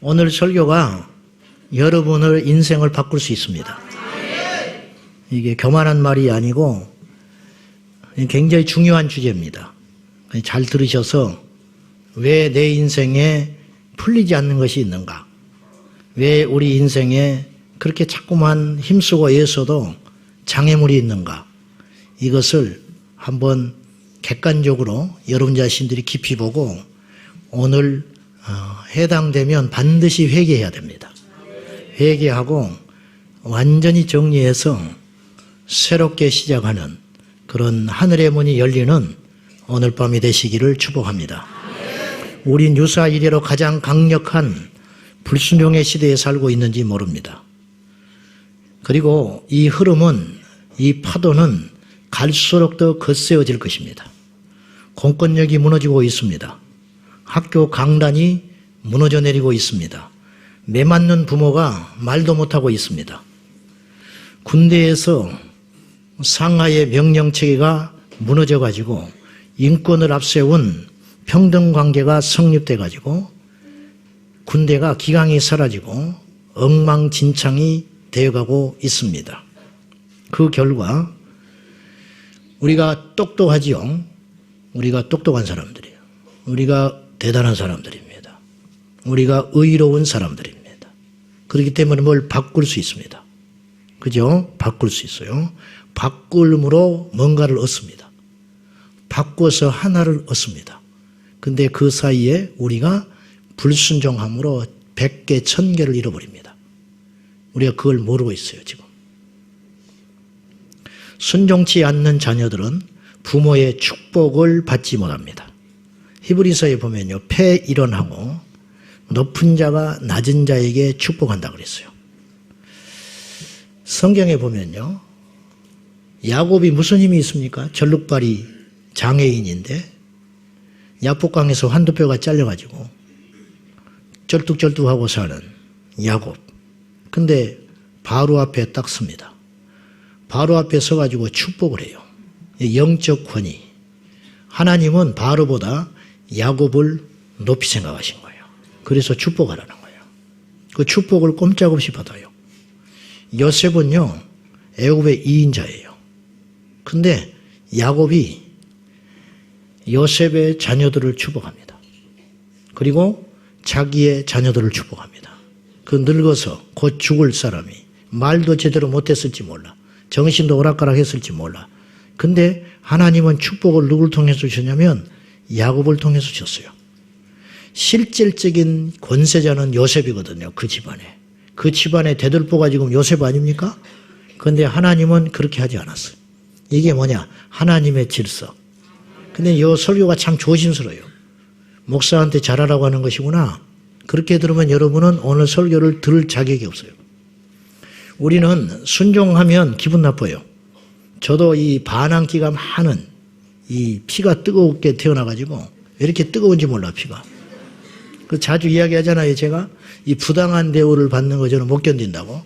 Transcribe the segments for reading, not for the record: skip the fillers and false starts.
오늘 설교가 여러분의 인생을 바꿀 수 있습니다. 이게 교만한 말이 아니고 굉장히 중요한 주제입니다. 잘 들으셔서 왜 내 인생에 풀리지 않는 것이 있는가? 왜 우리 인생에 그렇게 자꾸만 힘쓰고 애써도 장애물이 있는가? 이것을 한번 객관적으로 여러분 자신들이 깊이 보고 오늘 해당되면 반드시 회개해야 됩니다. 회개하고 완전히 정리해서 새롭게 시작하는 그런 하늘의 문이 열리는 오늘 밤이 되시기를 축복합니다. 우린 유사 이래로 가장 강력한 불순종의 시대에 살고 있는지 모릅니다. 그리고 이 흐름은, 이 파도는 갈수록 더 거세어질 것입니다. 공권력이 무너지고 있습니다. 학교 강단이 무너져 내리고 있습니다. 매맞는 부모가 말도 못하고 있습니다. 군대에서 상하의 명령체계가 무너져가지고 인권을 앞세운 평등관계가 성립돼가지고 군대가 기강이 사라지고 엉망진창이 되어가고 있습니다. 그 결과 우리가 똑똑하지요. 우리가 똑똑한 사람들이에요. 우리가 대단한 사람들입니다. 우리가 의로운 사람들입니다. 그렇기 때문에 뭘 바꿀 수 있습니다. 그죠? 바꿀 수 있어요. 바꿀므로 뭔가를 얻습니다. 바꿔서 하나를 얻습니다. 근데 그 사이에 우리가 불순종함으로 100개, 1000개를 잃어버립니다. 우리가 그걸 모르고 있어요, 지금. 순종치 않는 자녀들은 부모의 축복을 받지 못합니다. 히브리서에 보면요, 폐일원하고 높은 자가 낮은 자에게 축복한다 그랬어요. 성경에 보면요, 야곱이 무슨 힘이 있습니까? 절룩발이 장애인인데 야복강에서 한두 뼈가 잘려가지고 쩔뚝쩔뚝하고 사는 야곱. 근데 바로 앞에 딱 섭니다. 바로 앞에 서가지고 축복을 해요. 영적 권위. 하나님은 바로보다 야곱을 높이 생각하신 거예요. 그래서 축복하라는 거예요. 그 축복을 꼼짝없이 받아요. 요셉은요, 애굽의 2인자예요. 근데 야곱이 요셉의 자녀들을 축복합니다. 그리고 자기의 자녀들을 축복합니다. 그 늙어서 곧 죽을 사람이 말도 제대로 못했을지 몰라. 정신도 오락가락했을지 몰라. 근데 하나님은 축복을 누굴 통해서 주셨냐면 야곱을 통해서 주셨어요. 실질적인 권세자는 요셉이거든요. 그 집안에. 그 집안의 대들보가 지금 요셉 아닙니까? 그런데 하나님은 그렇게 하지 않았어요. 이게 뭐냐? 하나님의 질서. 근데 이 설교가 참 조심스러워요. 목사한테 잘하라고 하는 것이구나. 그렇게 들으면 여러분은 오늘 설교를 들을 자격이 없어요. 우리는 순종하면 기분 나빠요. 저도 이 반항기가 많은 이 피가 뜨겁게 태어나가지고 왜 이렇게 뜨거운지 몰라, 피가. 그 자주 이야기하잖아요, 제가. 이 부당한 대우를 받는 거 저는 못 견딘다고.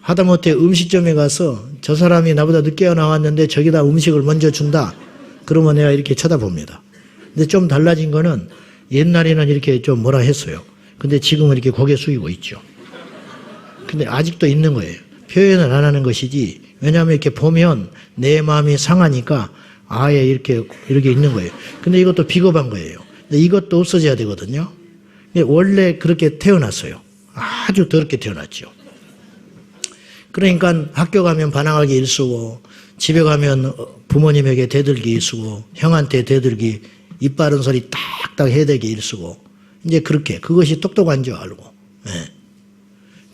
하다못해 음식점에 가서 저 사람이 나보다 늦게 나왔는데 저기다 음식을 먼저 준다. 그러면 내가 이렇게 쳐다봅니다. 근데 좀 달라진 거는 옛날에는 이렇게 좀 뭐라 했어요. 근데 지금은 이렇게 고개 숙이고 있죠. 근데 아직도 있는 거예요. 표현을 안 하는 것이지. 왜냐하면 이렇게 보면 내 마음이 상하니까 아예 이렇게 있는 거예요. 근데 이것도 비겁한 거예요. 근데 이것도 없어져야 되거든요. 원래 그렇게 태어났어요. 아주 더럽게 태어났죠. 그러니까 학교 가면 반항하기 일쓰고, 집에 가면 부모님에게 대들기 일쓰고, 형한테 대들기, 입 바른 소리 딱딱 해대기 일쓰고, 이제 그렇게, 그것이 똑똑한 줄 알고. 네.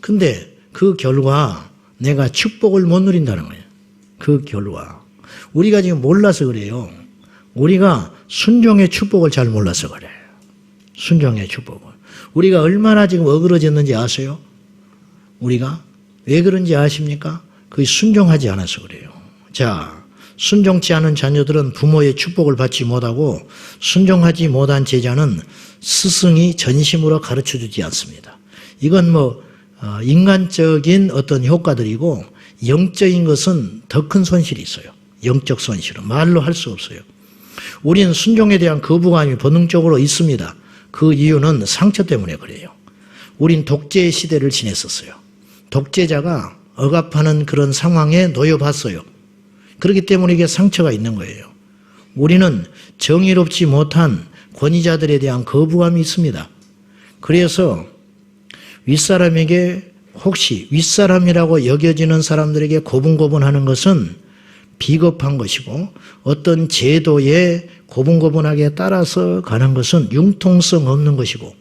근데 그 결과 내가 축복을 못 누린다는 거예요. 그 결과. 우리가 지금 몰라서 그래요. 우리가 순종의 축복을 잘 몰라서 그래요. 순종의 축복을. 우리가 얼마나 지금 어그러졌는지 아세요? 우리가? 왜 그런지 아십니까? 그게 순종하지 않아서 그래요. 자, 순종치 않은 자녀들은 부모의 축복을 받지 못하고 순종하지 못한 제자는 스승이 전심으로 가르쳐주지 않습니다. 이건 뭐 인간적인 어떤 효과들이고 영적인 것은 더 큰 손실이 있어요. 영적 손실은 말로 할 수 없어요. 우리는 순종에 대한 거부감이 본능적으로 있습니다. 그 이유는 상처 때문에 그래요. 우린 독재 시대를 지냈었어요. 독재자가 억압하는 그런 상황에 놓여봤어요. 그렇기 때문에 이게 상처가 있는 거예요. 우리는 정의롭지 못한 권위자들에 대한 거부감이 있습니다. 그래서 윗사람에게 혹시 윗사람이라고 여겨지는 사람들에게 고분고분하는 것은 비겁한 것이고 어떤 제도에 고분고분하게 따라서 가는 것은 융통성 없는 것이고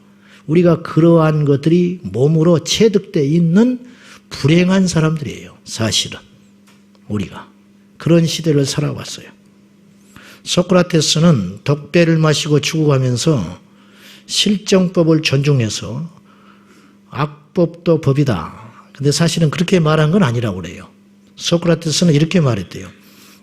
우리가 그러한 것들이 몸으로 체득되어 있는 불행한 사람들이에요. 사실은 우리가 그런 시대를 살아왔어요. 소크라테스는 독배를 마시고 죽어가면서 실정법을 존중해서 악법도 법이다. 근데 사실은 그렇게 말한 건 아니라고 그래요. 소크라테스는 이렇게 말했대요.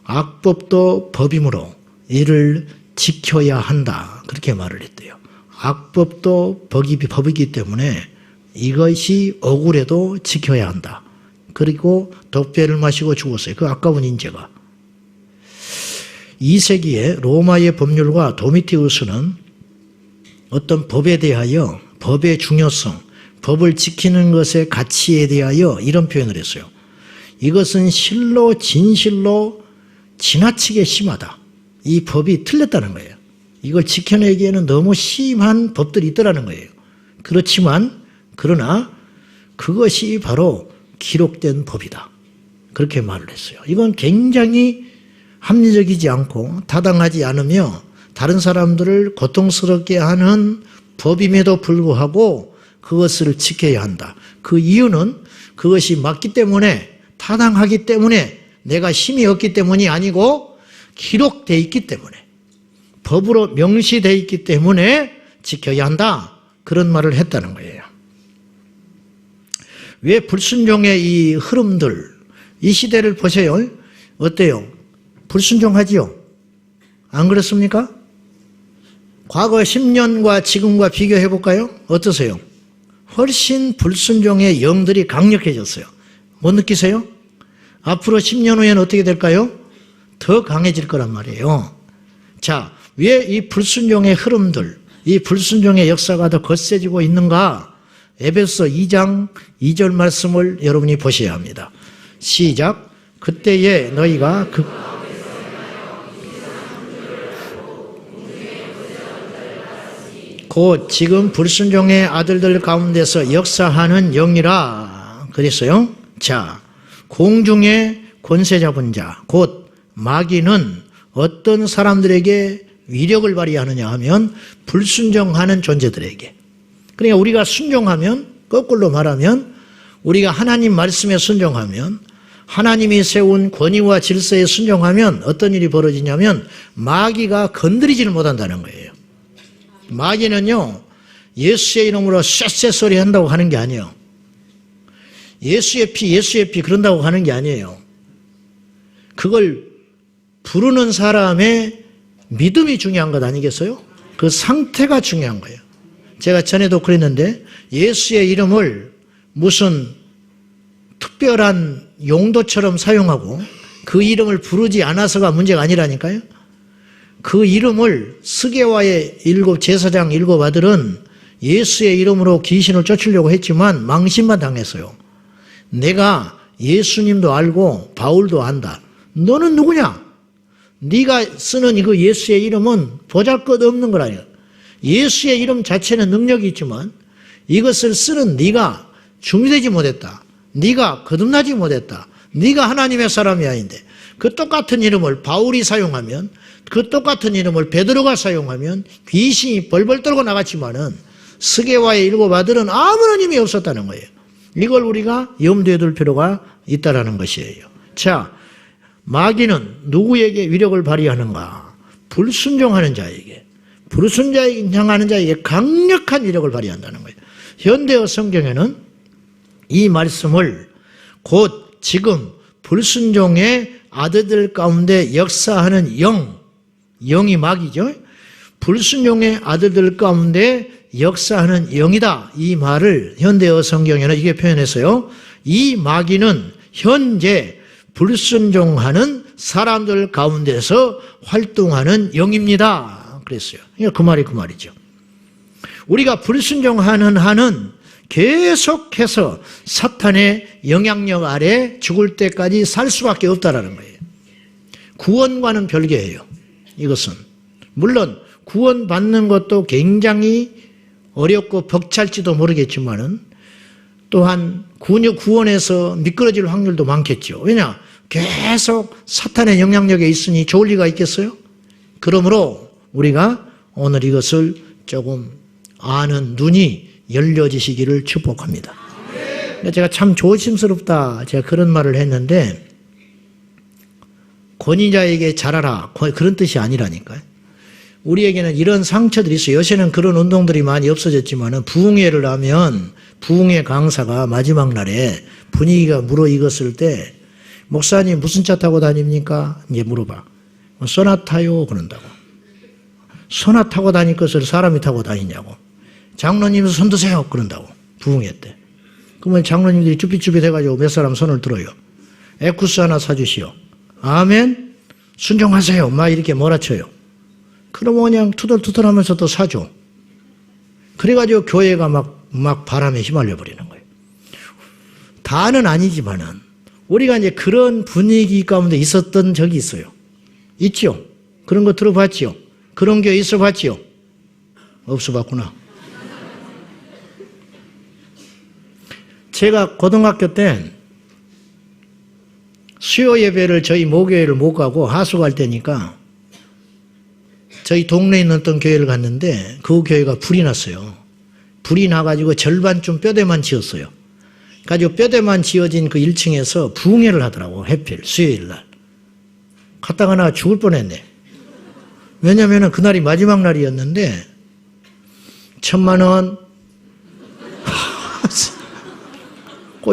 악법도 법이므로 이를 지켜야 한다. 그렇게 말을 했대요. 악법도 법이기 때문에 이것이 억울해도 지켜야 한다. 그리고 독배를 마시고 죽었어요. 그 아까운 인재가. 2세기에 로마의 법률가 도미티우스는 어떤 법에 대하여 법의 중요성, 법을 지키는 것의 가치에 대하여 이런 표현을 했어요. 이것은 실로 진실로 지나치게 심하다. 이 법이 틀렸다는 거예요. 이걸 지켜내기에는 너무 심한 법들이 있더라는 거예요. 그렇지만 그러나 그것이 바로 기록된 법이다. 그렇게 말을 했어요. 이건 굉장히 합리적이지 않고 타당하지 않으며 다른 사람들을 고통스럽게 하는 법임에도 불구하고 그것을 지켜야 한다. 그 이유는 그것이 맞기 때문에 타당하기 때문에 내가 힘이 없기 때문이 아니고 기록되어 있기 때문에 법으로 명시되어 있기 때문에 지켜야 한다. 그런 말을 했다는 거예요. 왜 불순종의 이 흐름들, 이 시대를 보세요. 어때요? 불순종하지요? 안 그렇습니까? 과거 10년과 지금과 비교해 볼까요? 어떠세요? 훨씬 불순종의 영들이 강력해졌어요. 못 느끼세요? 앞으로 10년 후에는 어떻게 될까요? 더 강해질 거란 말이에요. 자, 왜 이 불순종의 흐름들, 이 불순종의 역사가 더 거세지고 있는가? 에베소서 2장 2절 말씀을 여러분이 보셔야 합니다. 시작. 그때에 너희가 곧 지금 불순종의 아들들 가운데서 역사하는 영이라 그랬어요. 자, 공중의 권세 잡은 자, 곧 마귀는 어떤 사람들에게 위력을 발휘하느냐 하면 불순종하는 존재들에게. 그러니까 우리가 순종하면, 거꾸로 말하면 우리가 하나님 말씀에 순종하면, 하나님이 세운 권위와 질서에 순종하면 어떤 일이 벌어지냐면 마귀가 건드리지를 못한다는 거예요. 마귀는요, 예수의 이름으로 쎄쎄 소리 한다고 하는 게 아니에요. 예수의 피 그런다고 하는 게 아니에요. 그걸 부르는 사람의 믿음이 중요한 것 아니겠어요? 그 상태가 중요한 거예요. 제가 전에도 그랬는데 예수의 이름을 무슨 특별한 용도처럼 사용하고 그 이름을 부르지 않아서가 문제가 아니라니까요. 그 이름을 스게와의 제사장 7 아들은 예수의 이름으로 귀신을 쫓으려고 했지만 망신만 당했어요. 내가 예수님도 알고 바울도 안다. 너는 누구냐? 네가 쓰는 이거 예수의 이름은 보잘것없는 거라요. 예수의 이름 자체는 능력이 있지만 이것을 쓰는 네가 준비되지 못했다. 네가 거듭나지 못했다. 네가 하나님의 사람이 아닌데 그 똑같은 이름을 바울이 사용하면, 그 똑같은 이름을 베드로가 사용하면 귀신이 벌벌 떨고 나갔지만은 스게와의 7 아들은 아무런 힘이 없었다는 거예요. 이걸 우리가 염두에 둘 필요가 있다라는 것이에요. 자, 마귀는 누구에게 위력을 발휘하는가? 불순종하는 자에게, 불순종하는 자에게 강력한 위력을 발휘한다는 거예요. 현대어 성경에는 이 말씀을 곧 지금 불순종의 아들들 가운데 역사하는 영이 마귀죠. 불순종의 아들들 가운데 역사하는 영이다. 이 말을 현대어 성경에는 이게 표현했어요. 이 마귀는 현재 불순종하는 사람들 가운데서 활동하는 영입니다. 그랬어요. 그 말이 그 말이죠. 우리가 불순종하는 한은 계속해서 사탄의 영향력 아래 죽을 때까지 살 수밖에 없다라는 거예요. 구원과는 별개예요. 이것은 물론 구원받는 것도 굉장히 어렵고 벅찰지도 모르겠지만은 또한 구원에서 미끄러질 확률도 많겠죠. 왜냐? 계속 사탄의 영향력에 있으니 좋을 리가 있겠어요? 그러므로 우리가 오늘 이것을 조금 아는 눈이 열려지시기를 축복합니다. 제가 참 조심스럽다 제가 그런 말을 했는데 권위자에게 잘하라 그런 뜻이 아니라니까요. 우리에게는 이런 상처들이 있어요. 요새는 그런 운동들이 많이 없어졌지만 부흥회를 하면 부흥회 강사가 마지막 날에 분위기가 무르익었을 때 목사님 무슨 차 타고 다닙니까? 이제 물어봐. 소나타요 그런다고. 소나 타고 다닐 것을 사람이 타고 다니냐고. 장로님 손 드세요 그런다고. 부흥회 때. 그러면 장로님들이 쭈삣쭈삣 해가지고 몇 사람 손을 들어요. 에쿠스 하나 사주시오. 아멘. 순종하세요. 막 이렇게 몰아쳐요. 그러면 그냥 투덜투덜하면서 또 사줘. 그래가지고 교회가 막 바람에 휘말려 버리는 거예요. 다는 아니지만은 우리가 이제 그런 분위기 가운데 있었던 적이 있어요. 있죠? 그런 거 들어봤지요? 그런 게 있어 봤지요? 없어 봤구나. 제가 고등학교 때 수요 예배를 저희 모교회를 못 가고 하수 갈 때니까 저희 동네에 있는 어떤 교회를 갔는데 그 교회가 불이 났어요. 불이 나가지고 절반쯤 뼈대만 지었어요. 가지고 뼈대만 지어진 그 1층에서 부흥회를 하더라고. 해필 수요일 날. 갔다가 나 죽을 뻔했네. 왜냐면은 그날이 마지막 날이었는데 1,000만 원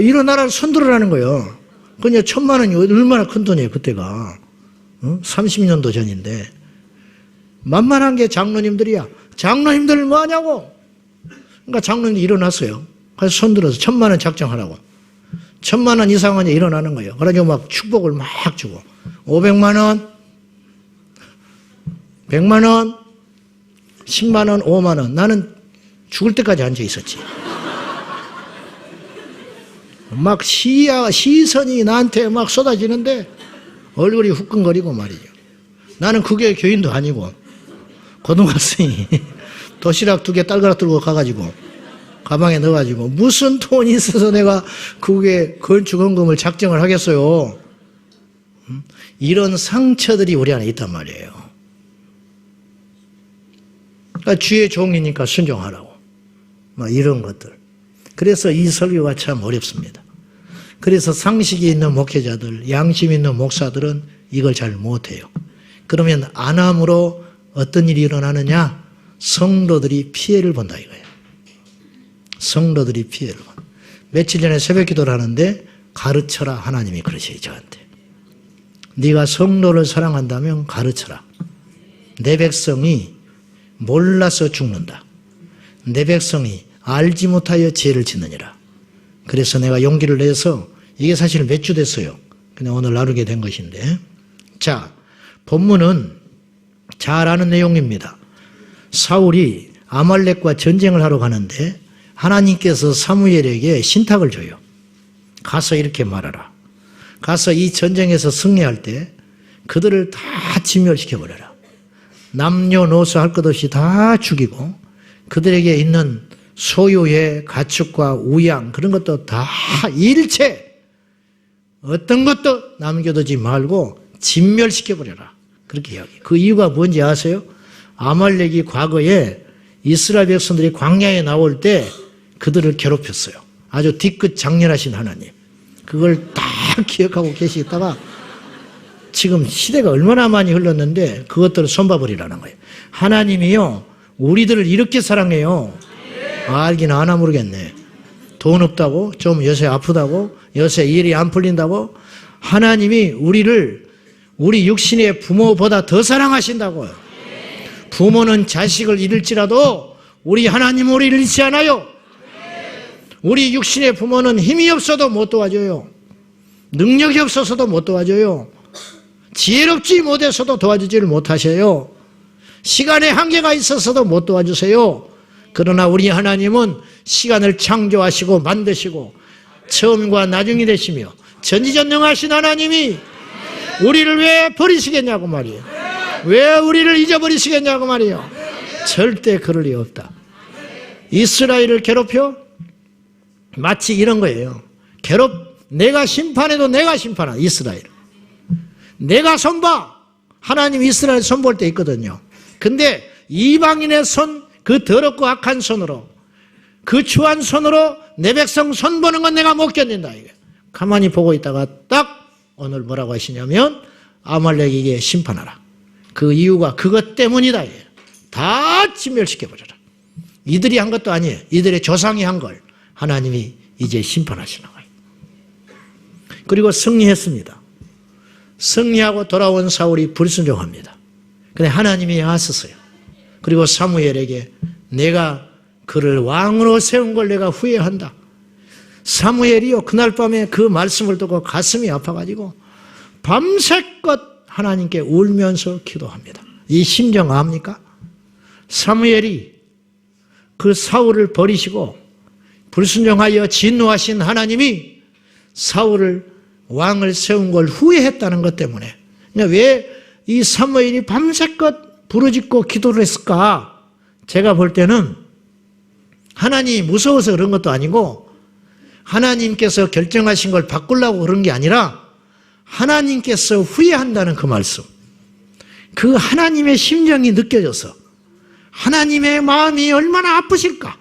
일어나라 손들으라는 거예요. 그냥 1,000만 원이 얼마나 큰 돈이에요 그때가. 30년도 전인데 만만한 게 장로님들이야. 장로님들 뭐 하냐고. 그러니까 장로님들이 일어났어요. 그래서 손들어서 1,000만 원 작정하라고. 1,000만 원 이상은 일어나는 거예요. 그래가지고 막 축복을 막 주고 500만 원 100만 원 10만 원 5만 원 나는 죽을 때까지 앉아 있었지. 막 시선이 나한테 막 쏟아지는데 얼굴이 후끈거리고 말이죠. 나는 그게 교인도 아니고 고등학생이 도시락 2개 딸가락 들고 가가지고 가방에 넣어가지고 무슨 돈이 있어서 내가 그게 건축헌금을 작정을 하겠어요. 이런 상처들이 우리 안에 있단 말이에요. 그러니까 주의 종이니까 순종하라고. 막 이런 것들. 그래서 이 설교가 참 어렵습니다. 그래서 상식이 있는 목회자들, 양심 있는 목사들은 이걸 잘 못해요. 그러면 안 함으로 어떤 일이 일어나느냐? 성도들이 피해를 본다 이거예요. 성도들이 피해를 본다. 며칠 전에 새벽 기도를 하는데 가르쳐라 하나님이 그러셔요 저한테. 네가 성도를 사랑한다면 가르쳐라. 내 백성이 몰라서 죽는다. 내 백성이 알지 못하여 죄를 짓느니라. 그래서 내가 용기를 내서 이게 사실 몇 주 됐어요. 그냥 오늘 나누게 된 것인데. 자, 본문은 잘 아는 내용입니다. 사울이 아말렉과 전쟁을 하러 가는데 하나님께서 사무엘에게 신탁을 줘요. 가서 이렇게 말하라. 가서 이 전쟁에서 승리할 때 그들을 다 진멸시켜버려라. 남녀노소 할 것 없이 다 죽이고 그들에게 있는 소유의 가축과 우양 그런 것도 다 일체 어떤 것도 남겨두지 말고 진멸시켜버려라. 그렇게 이야기해요. 그 이유가 뭔지 아세요? 아말렉이 과거에 이스라엘 백성들이 광야에 나올 때 그들을 괴롭혔어요. 아주 뒤끝 장렬하신 하나님. 그걸 다 기억하고 계시다가 지금 시대가 얼마나 많이 흘렀는데 그것들을 손봐버리라는 거예요. 하나님이요 우리들을 이렇게 사랑해요. 알긴 아나 모르겠네. 돈 없다고 좀 요새 아프다고 요새 일이 안 풀린다고 하나님이 우리를 우리 육신의 부모보다 더 사랑하신다고요. 부모는 자식을 잃을지라도 우리 하나님은 우리를 잃지 않아요. 우리 육신의 부모는 힘이 없어도 못 도와줘요. 능력이 없어서도 못 도와줘요. 지혜롭지 못해서도 도와주지를 못하셔요. 시간의 한계가 있어서도 못 도와주세요. 그러나 우리 하나님은 시간을 창조하시고 만드시고 처음과 나중이 되시며 전지전능하신 하나님이 우리를 왜 버리시겠냐고 말이에요. 왜 우리를 잊어버리시겠냐고 말이에요. 절대 그럴 리 없다. 이스라엘을 괴롭혀? 마치 이런 거예요. 내가 심판해도 내가 심판한다. 이스라엘. 내가 손봐. 하나님 이스라엘 손볼 때 있거든요. 근데 이방인의 손, 그 더럽고 악한 손으로, 그 추한 손으로 내 백성 손보는 건 내가 못 견딘다. 이게. 가만히 보고 있다가 딱 오늘 뭐라고 하시냐면 아말렉에게 심판하라. 그 이유가 그것 때문이다. 이게. 다 진멸시켜버려라. 이들이 한 것도 아니에요. 이들의 조상이 한 걸 하나님이 이제 심판하시는 거예요. 그리고 승리했습니다. 승리하고 돌아온 사울이 불순종합니다. 근데 하나님이 하셨어요. 그리고 사무엘에게 내가 그를 왕으로 세운 걸 내가 후회한다. 사무엘이요 그날 밤에 그 말씀을 듣고 가슴이 아파가지고 밤새껏 하나님께 울면서 기도합니다. 이 심정 압니까? 사무엘이 그 사울을 버리시고 불순종하여 진노하신 하나님이 사울을 왕을 세운 걸 후회했다는 것 때문에 왜 이 사무엘이 밤새껏 부르짖고 기도를 했을까? 제가 볼 때는 하나님이 무서워서 그런 것도 아니고 하나님께서 결정하신 걸 바꾸려고 그런 게 아니라 하나님께서 후회한다는 그 말씀, 그 하나님의 심정이 느껴져서 하나님의 마음이 얼마나 아프실까?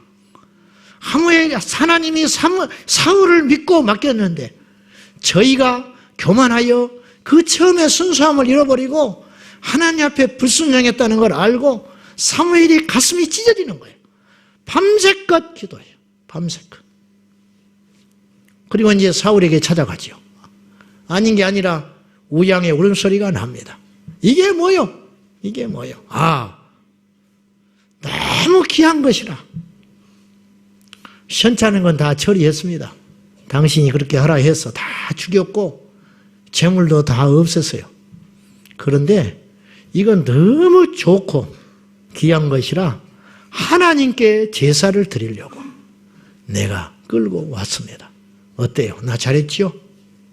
하나님이 사울을 믿고 맡겼는데 저희가 교만하여 그 처음에 순수함을 잃어버리고 하나님 앞에 불순종했다는 걸 알고 사무엘이 가슴이 찢어지는 거예요. 밤새껏 기도해요. 밤새껏. 그리고 이제 사울에게 찾아가죠. 아닌 게 아니라 우양의 울음소리가 납니다. 이게 뭐요? 이게 뭐요? 너무 귀한 것이라. 현찮은 건 다 처리했습니다. 당신이 그렇게 하라 해서 다 죽였고 재물도 다 없앴어요. 그런데 이건 너무 좋고 귀한 것이라 하나님께 제사를 드리려고 내가 끌고 왔습니다. 어때요? 나 잘했지요?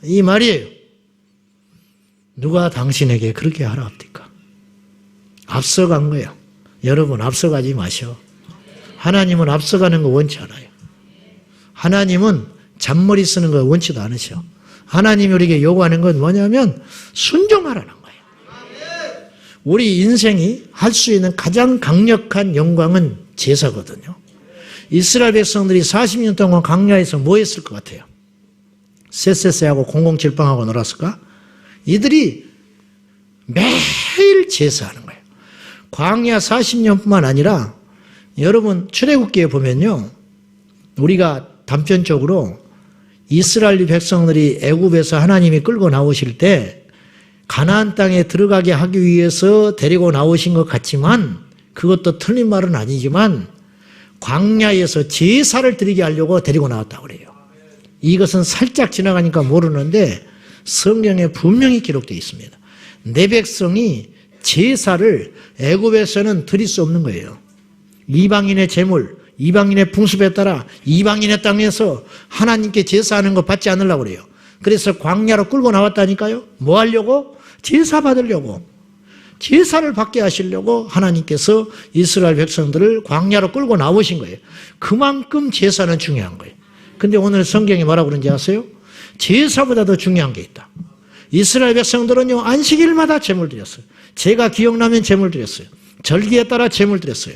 이 말이에요. 누가 당신에게 그렇게 하라 합니까? 앞서간 거예요. 여러분 앞서가지 마셔. 하나님은 앞서가는 거 원치 않아요. 하나님은 잔머리 쓰는 거 원치도 않으셔. 하나님이 우리에게 요구하는 건 뭐냐면 순종하라는 거예요. 우리 인생이 할 수 있는 가장 강력한 영광은 제사거든요. 이스라엘 백성들이 40년 동안 광야에서 뭐 했을 것 같아요? 쎄쎄쎄하고 007빵하고 놀았을까? 이들이 매일 제사하는 거예요. 광야 40년뿐만 아니라 여러분 출애굽기에 보면요. 우리가 단편적으로 이스라엘 백성들이 애굽에서 하나님이 끌고 나오실 때 가나안 땅에 들어가게 하기 위해서 데리고 나오신 것 같지만 그것도 틀린 말은 아니지만 광야에서 제사를 드리게 하려고 데리고 나왔다고 그래요. 이것은 살짝 지나가니까 모르는데 성경에 분명히 기록되어 있습니다. 내 백성이 제사를 애굽에서는 드릴 수 없는 거예요. 이방인의 제물, 이방인의 풍습에 따라 이방인의 땅에서 하나님께 제사하는 거 받지 않으려고 그래요. 그래서 광야로 끌고 나왔다니까요. 뭐 하려고? 제사 받으려고. 제사를 받게 하시려고 하나님께서 이스라엘 백성들을 광야로 끌고 나오신 거예요. 그만큼 제사는 중요한 거예요. 근데 오늘 성경이 뭐라고 그런지 아세요? 제사보다 더 중요한 게 있다. 이스라엘 백성들은요, 안식일마다 제물 드렸어요. 제가 기억나면 제물 드렸어요. 절기에 따라 제물 드렸어요.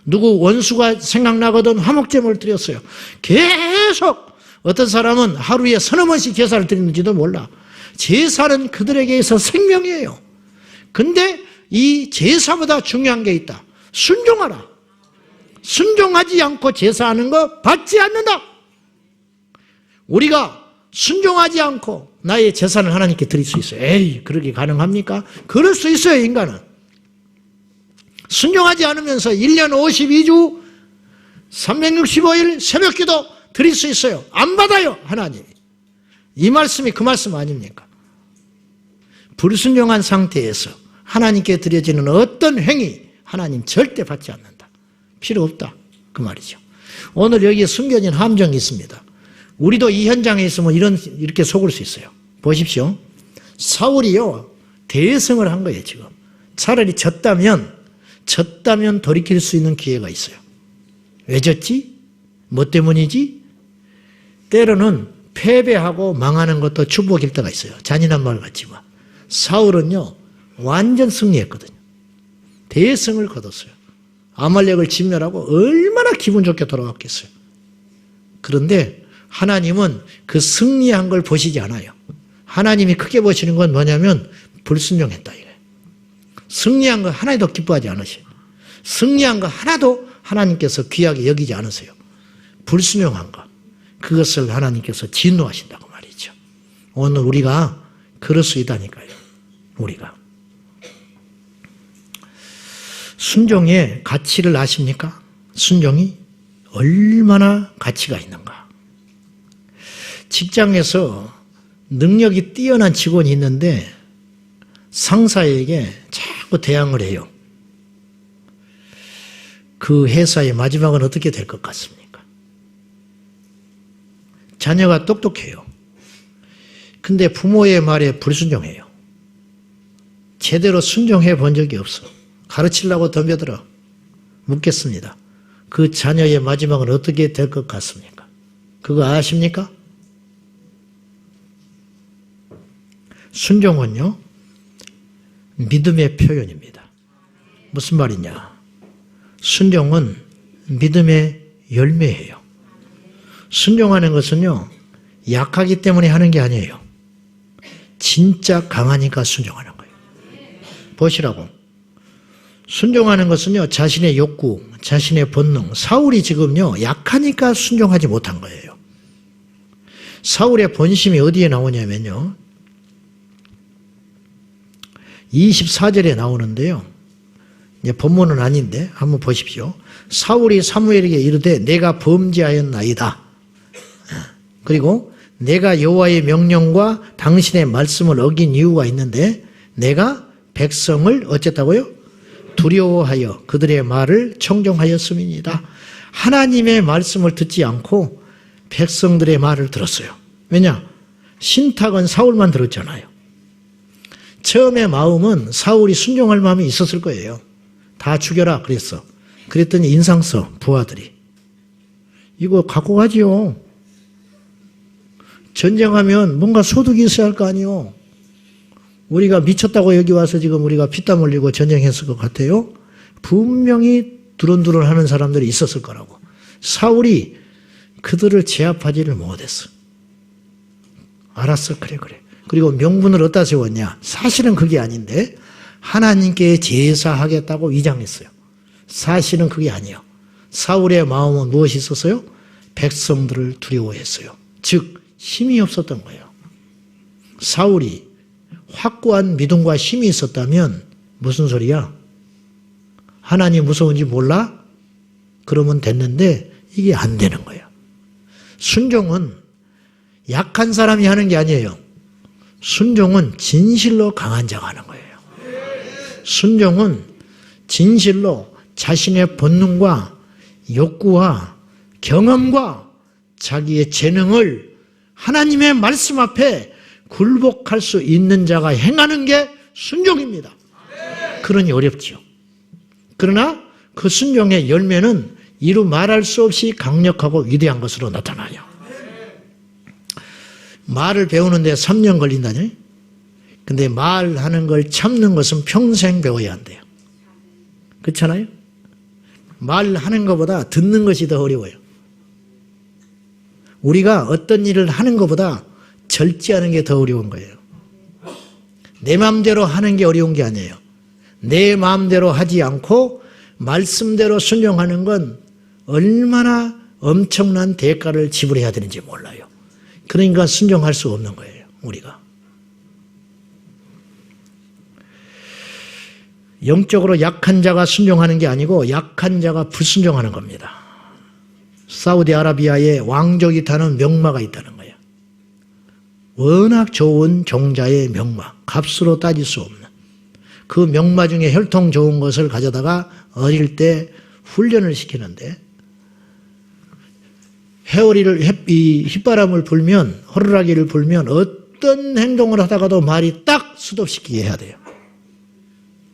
누구 원수가 생각나거든 화목제물 드렸어요. 계속 어떤 사람은 하루에 서너 번씩 제사를 드리는지도 몰라. 제사는 그들에게 있어 생명이에요. 근데 이 제사보다 중요한 게 있다. 순종하라. 순종하지 않고 제사하는 거 받지 않는다. 우리가 순종하지 않고 나의 제사를 하나님께 드릴 수 있어요. 에이, 그러게 가능합니까? 그럴 수 있어요, 인간은. 순종하지 않으면서 1년 52주 365일 새벽기도 드릴 수 있어요. 안 받아요, 하나님이. 이 말씀이 그 말씀 아닙니까? 불순종한 상태에서 하나님께 드려지는 어떤 행위 하나님 절대 받지 않는다. 필요 없다, 그 말이죠. 오늘 여기에 숨겨진 함정이 있습니다. 우리도 이 현장에 있으면 이렇게 속을 수 있어요. 보십시오. 사울이요, 대성을 한 거예요, 지금. 차라리 졌다면 돌이킬 수 있는 기회가 있어요. 왜 졌지? 뭐 때문이지? 때로는 패배하고 망하는 것도 축복일 때가 있어요. 잔인한 말 같지만. 사울은요, 완전 승리했거든요. 대성을 거뒀어요. 아말렉을 진멸하고 얼마나 기분 좋게 돌아왔겠어요. 그런데 하나님은 그 승리한 걸 보시지 않아요. 하나님이 크게 보시는 건 뭐냐면 불순종했다 이거예요. 승리한 거 하나도 기뻐하지 않으세요. 승리한 거 하나도 하나님께서 귀하게 여기지 않으세요. 불순종한 거, 그것을 하나님께서 진노하신다고 말이죠. 오늘 우리가 그럴 수 있다니까요. 우리가 순종의 가치를 아십니까? 순종이 얼마나 가치가 있는가. 직장에서 능력이 뛰어난 직원이 있는데 상사에게 자꾸 대항을 해요. 그 회사의 마지막은 어떻게 될 것 같습니까? 자녀가 똑똑해요. 근데 부모의 말에 불순종해요. 제대로 순종해 본 적이 없어. 가르치려고 덤벼들어. 묻겠습니다. 그 자녀의 마지막은 어떻게 될 것 같습니까? 그거 아십니까? 순종은요, 믿음의 표현입니다. 무슨 말이냐? 순종은 믿음의 열매예요. 순종하는 것은요, 약하기 때문에 하는 게 아니에요. 진짜 강하니까 순종하는 거예요. 보시라고. 순종하는 것은요, 자신의 욕구, 자신의 본능. 사울이 지금요, 약하니까 순종하지 못한 거예요. 사울의 본심이 어디에 나오냐면요, 24절에 나오는데요. 이제 본문은 아닌데 한번 보십시오. 사울이 사무엘에게 이르되 내가 범죄하였나이다. 그리고 내가 여호와의 명령과 당신의 말씀을 어긴 이유가 있는데 내가 백성을 어쨌다고요? 두려워하여 그들의 말을 청종하였음이니이다. 하나님의 말씀을 듣지 않고 백성들의 말을 들었어요. 왜냐? 신탁은 사울만 들었잖아요. 처음에 마음은 사울이 순종할 마음이 있었을 거예요. 다 죽여라 그랬어. 그랬더니 인상 써 부하들이. 이거 갖고 가지요. 전쟁하면 뭔가 소득이 있어야 할 거 아니요. 우리가 미쳤다고 여기 와서 지금 우리가 피땀 흘리고 전쟁했을 것 같아요. 분명히 두런두런 하는 사람들이 있었을 거라고. 사울이 그들을 제압하지를 못했어. 알았어, 그래. 그리고 명분을 어디다 세웠냐? 사실은 그게 아닌데 하나님께 제사하겠다고 위장했어요. 사실은 그게 아니에요. 사울의 마음은 무엇이 있었어요? 백성들을 두려워했어요. 즉 힘이 없었던 거예요. 사울이 확고한 믿음과 힘이 있었다면 무슨 소리야? 하나님 무서운지 몰라? 그러면 됐는데 이게 안 되는 거예요. 순종은 약한 사람이 하는 게 아니에요. 순종은 진실로 강한 자가 하는 거예요. 순종은 진실로 자신의 본능과 욕구와 경험과 자기의 재능을 하나님의 말씀 앞에 굴복할 수 있는 자가 행하는 게 순종입니다. 그러니 어렵지요. 그러나 그 순종의 열매는 이루 말할 수 없이 강력하고 위대한 것으로 나타나요. 말을 배우는데 3년 걸린다니? 근데 말하는 걸 참는 것은 평생 배워야 한대요. 그렇잖아요? 말하는 것보다 듣는 것이 더 어려워요. 우리가 어떤 일을 하는 것보다 절제하는 게 더 어려운 거예요. 내 마음대로 하는 게 어려운 게 아니에요. 내 마음대로 하지 않고 말씀대로 순종하는 건 얼마나 엄청난 대가를 지불해야 되는지 몰라요. 그러니까 순종할 수 없는 거예요, 우리가. 영적으로 약한 자가 순종하는 게 아니고 약한 자가 불순종하는 겁니다. 사우디아라비아에 왕족이 타는 명마가 있다는 거예요. 워낙 좋은 종자의 명마, 값으로 따질 수 없는. 그 명마 중에 혈통 좋은 것을 가져다가 어릴 때 훈련을 시키는데 이 휘바람을 불면, 호루라기를 불면 어떤 행동을 하다가도 말이 딱 스톱시키게 해야 돼요.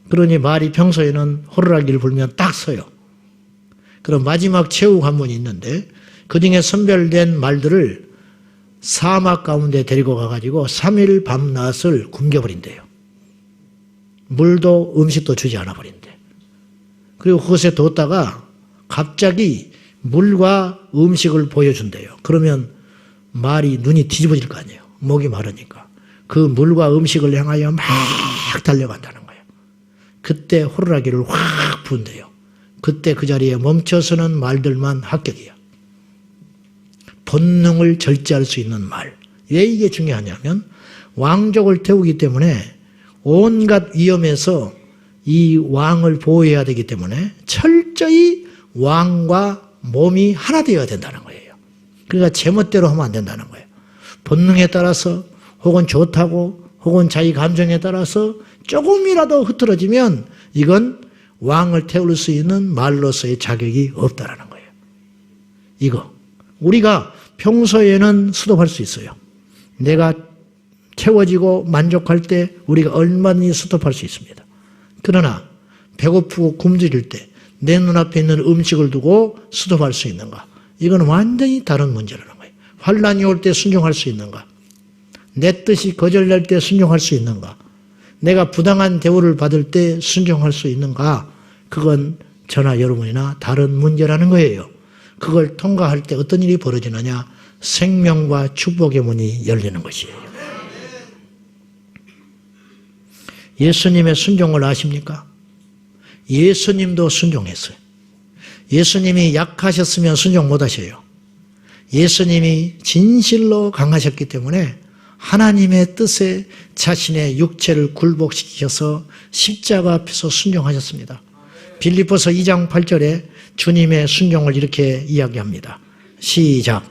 그러니 말이 평소에는 호루라기를 불면 딱 서요. 그럼 마지막 최후 관문이 있는데 그 중에 선별된 말들을 사막 가운데 데리고 가가지고 3일 밤낮을 굶겨버린대요. 물도 음식도 주지 않아 버린대. 그리고 그것에 뒀다가 갑자기 물과 음식을 보여준대요. 그러면 말이 눈이 뒤집어질 거 아니에요. 목이 마르니까. 그 물과 음식을 향하여 막 달려간다는 거예요. 그때 호루라기를 확 분대요. 그때 그 자리에 멈춰서는 말들만 합격이야. 본능을 절제할 수 있는 말. 왜 이게 중요하냐면 왕족을 태우기 때문에 온갖 위험에서 이 왕을 보호해야 되기 때문에 철저히 왕과 몸이 하나 되어야 된다는 거예요. 그러니까 제멋대로 하면 안 된다는 거예요. 본능에 따라서 혹은 좋다고 혹은 자기 감정에 따라서 조금이라도 흐트러지면 이건 왕을 태울 수 있는 말로서의 자격이 없다라는 거예요. 이거 우리가 평소에는 수도할 수 있어요. 내가 채워지고 만족할 때 우리가 얼마든지 스톱할 수 있습니다. 그러나 배고프고 굶주릴 때 내 눈앞에 있는 음식을 두고 스톱할 수 있는가? 이건 완전히 다른 문제라는 거예요. 환란이 올 때 순종할 수 있는가? 내 뜻이 거절될 때 순종할 수 있는가? 내가 부당한 대우를 받을 때 순종할 수 있는가? 그건 저나 여러분이나 다른 문제라는 거예요. 그걸 통과할 때 어떤 일이 벌어지느냐? 생명과 축복의 문이 열리는 것이에요. 예수님의 순종을 아십니까? 예수님도 순종했어요. 예수님이 약하셨으면 순종 못하셔요. 예수님이 진실로 강하셨기 때문에 하나님의 뜻에 자신의 육체를 굴복시키셔서 십자가 앞에서 순종하셨습니다. 빌립보서 2장 8절에 주님의 순종을 이렇게 이야기합니다. 시작.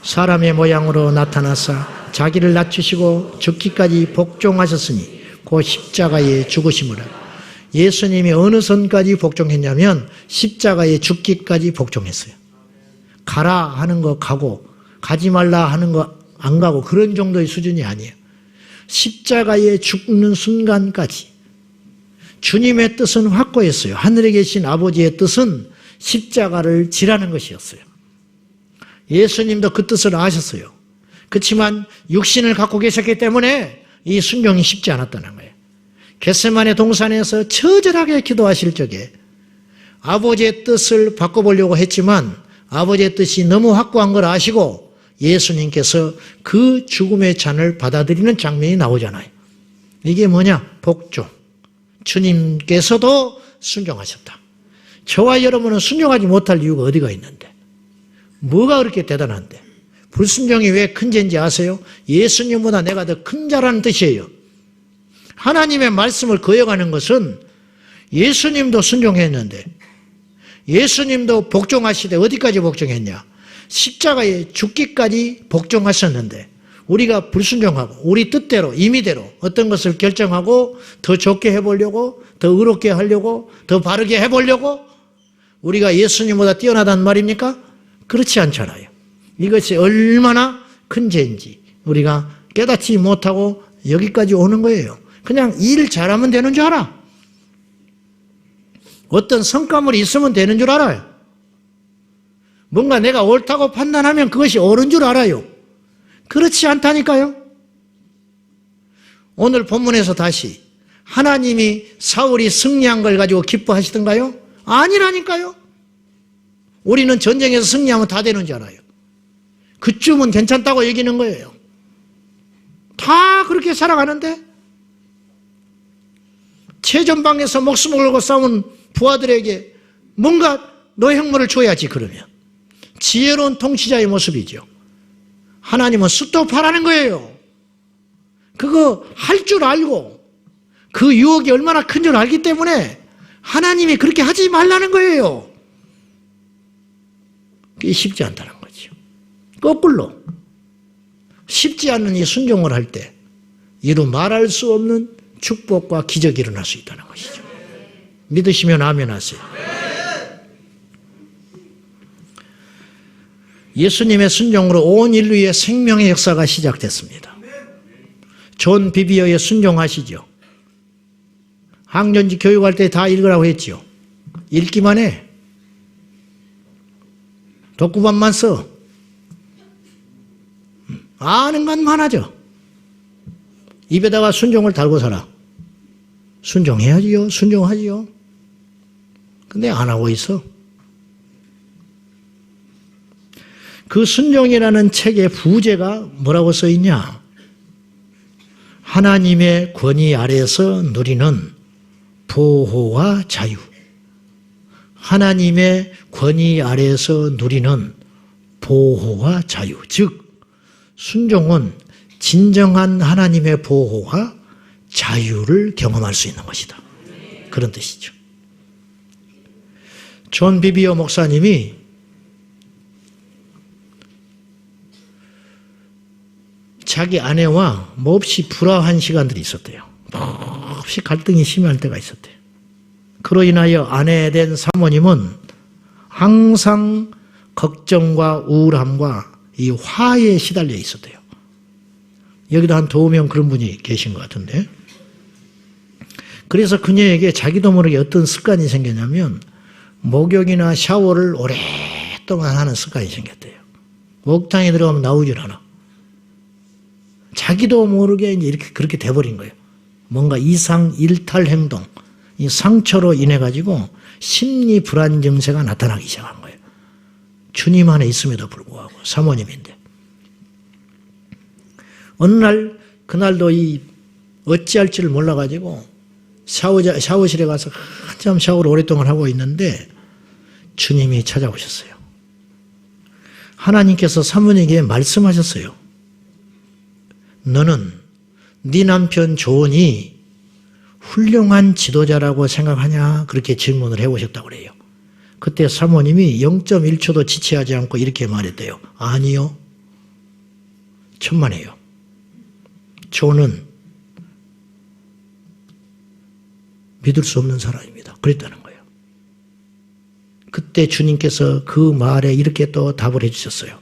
사람의 모양으로 나타나사 자기를 낮추시고 죽기까지 복종하셨으니 그 십자가에 죽으심으로. 예수님이 어느 선까지 복종했냐면 십자가에 죽기까지 복종했어요. 가라 하는 거 가고 가지 말라 하는 거 안 가고 그런 정도의 수준이 아니에요. 십자가에 죽는 순간까지 주님의 뜻은 확고했어요. 하늘에 계신 아버지의 뜻은 십자가를 지라는 것이었어요. 예수님도 그 뜻을 아셨어요. 그렇지만 육신을 갖고 계셨기 때문에 이 순종이 쉽지 않았다는 거예요. 겟세마네 동산에서 처절하게 기도하실 적에 아버지의 뜻을 바꿔보려고 했지만 아버지의 뜻이 너무 확고한 걸 아시고 예수님께서 그 죽음의 잔을 받아들이는 장면이 나오잖아요. 이게 뭐냐? 복종. 주님께서도 순종하셨다. 저와 여러분은 순종하지 못할 이유가 어디가 있는데? 뭐가 그렇게 대단한데? 불순종이 왜 큰 죄인지 아세요? 예수님보다 내가 더 큰 자라는 뜻이에요. 하나님의 말씀을 거역하는 것은 예수님도 순종했는데 예수님도 복종하시되 어디까지 복종했냐? 십자가에 죽기까지 복종하셨는데 우리가 불순종하고 우리 뜻대로 임의대로 어떤 것을 결정하고 더 좋게 해보려고 더 의롭게 하려고 더 바르게 해보려고 우리가 예수님보다 뛰어나단 말입니까? 그렇지 않잖아요. 이것이 얼마나 큰 죄인지 우리가 깨닫지 못하고 여기까지 오는 거예요. 그냥 일 잘하면 되는 줄 알아. 어떤 성과물이 있으면 되는 줄 알아요. 뭔가 내가 옳다고 판단하면 그것이 옳은 줄 알아요. 그렇지 않다니까요. 오늘 본문에서 다시 하나님이 사울이 승리한 걸 가지고 기뻐하시던가요? 아니라니까요. 우리는 전쟁에서 승리하면 다 되는 줄 알아요. 그쯤은 괜찮다고 여기는 거예요. 다 그렇게 살아가는데 최전방에서 목숨을 걸고 싸운 부하들에게 뭔가 노획물을 줘야지. 그러면 지혜로운 통치자의 모습이죠. 하나님은 스톱하라는 거예요. 그거 할 줄 알고 그 유혹이 얼마나 큰 줄 알기 때문에 하나님이 그렇게 하지 말라는 거예요. 그게 쉽지 않다는 거죠. 거꾸로 쉽지 않은 이 순종을 할 때 이루 말할 수 없는 축복과 기적이 일어날 수 있다는 것이죠. 믿으시면 아멘 하세요. 예수님의 순종으로 온 인류의 생명의 역사가 시작됐습니다. 존 비비어의 순종하시죠. 학년지 교육할 때 다 읽으라고 했지요. 읽기만 해. 독구반만 써. 아는 건 많아져. 입에다가 순종을 달고 살아. 순종해야지요. 순종하지요. 근데 안 하고 있어. 그 순종이라는 책의 부제가 뭐라고 써 있냐? 하나님의 권위 아래에서 누리는 보호와 자유. 하나님의 권위 아래에서 누리는 보호와 자유. 즉, 순종은 진정한 하나님의 보호와 자유를 경험할 수 있는 것이다. 그런 뜻이죠. 존 비비어 목사님이 자기 아내와 몹시 불화한 시간들이 있었대요. 몹시 갈등이 심할 때가 있었대요. 그로 인하여 아내에 된 사모님은 항상 걱정과 우울함과 이 화에 시달려 있었대요. 여기도 한 2명 그런 분이 계신 것 같은데. 그래서 그녀에게 자기도 모르게 어떤 습관이 생겼냐면 목욕이나 샤워를 오랫동안 하는 습관이 생겼대요. 목욕탕에 들어가면 나오질 않아. 자기도 모르게 이제 이렇게 그렇게 돼버린 거예요. 뭔가 이상 일탈 행동, 이 상처로 인해 가지고 심리 불안 증세가 나타나기 시작한 거예요. 주님 안에 있음에도 불구하고 사모님인데 어느 날 그날도 이 어찌할지를 몰라가지고 샤워실에 가서 한참 샤워를 오랫동안 하고 있는데 주님이 찾아오셨어요. 하나님께서 사모님에게 말씀하셨어요. 너는 네 남편 존이 훌륭한 지도자라고 생각하냐? 그렇게 질문을 해오셨다고 그래요. 그때 사모님이 0.1초도 지체하지 않고 이렇게 말했대요. 아니요. 천만에요. 존은 믿을 수 없는 사람입니다. 그랬다는 거예요. 그때 주님께서 그 말에 이렇게 또 답을 해주셨어요.